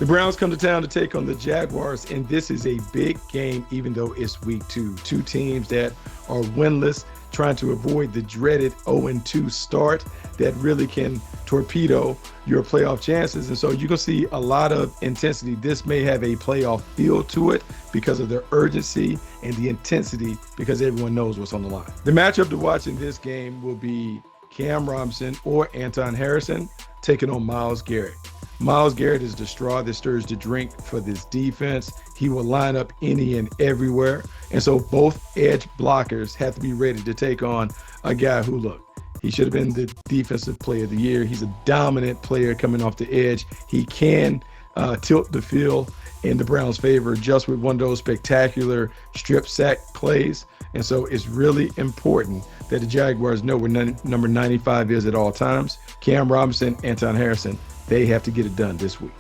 The Browns come to town to take on the Jaguars, and this is a big game, even though it's week 2. Two teams that are winless, trying to avoid the dreaded 0-2 start that really can torpedo your playoff chances. And so you're going to see a lot of intensity. This may have a playoff feel to it because of the urgency and the intensity, because everyone knows what's on the line. The matchup to watch in this game will be Cam Robinson or Anton Harrison taking on Myles Garrett. Myles Garrett is the straw that stirs the drink for this defense. He will line up any and everywhere. And so both edge blockers have to be ready to take on a guy who, look, he should have been the defensive player of the year. He's a dominant player coming off the edge. He can tilt the field in the Browns' favor just with one of those spectacular strip sack plays. And so it's really important that the Jaguars know where number 95 is at all times. Cam Robinson, Anton Harrison, they have to get it done this week.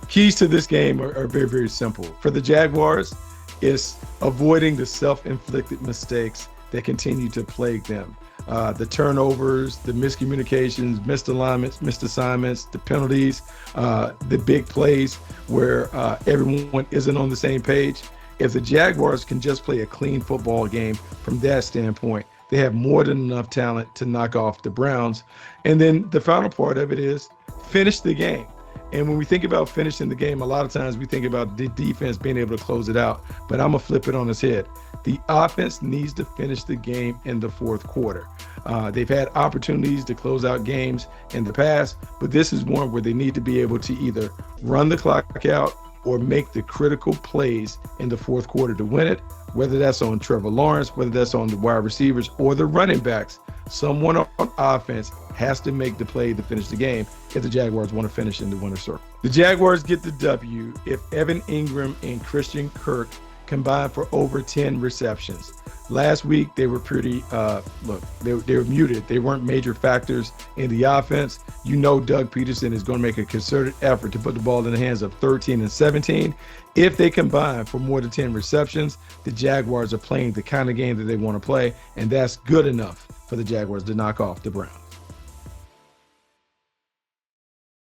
Keys to this game are very, very simple. For the Jaguars, it's avoiding the self-inflicted mistakes that continue to plague them. The turnovers, the miscommunications, missed alignments, missed assignments, the penalties, the big plays where everyone isn't on the same page. If the Jaguars can just play a clean football game from that standpoint, they have more than enough talent to knock off the Browns. And then the final part of it is finish the game. And when we think about finishing the game, a lot of times we think about the defense being able to close it out. But I'm going to flip it on its head. The offense needs to finish the game in the fourth quarter. They've had opportunities to close out games in the past, but this is one where they need to be able to either run the clock out or make the critical plays in the fourth quarter to win it, whether that's on Trevor Lawrence, whether that's on the wide receivers or the running backs. Someone on offense has to make the play to finish the game if the Jaguars want to finish in the winner's circle. The Jaguars get the W if Evan Ingram and Christian Kirk combined for over 10 receptions. Last week, they were pretty, they were muted. They weren't major factors in the offense. You know Doug Peterson is going to make a concerted effort to put the ball in the hands of 13 and 17. If they combine for more than 10 receptions, the Jaguars are playing the kind of game that they want to play, and that's good enough for the Jaguars to knock off the Browns.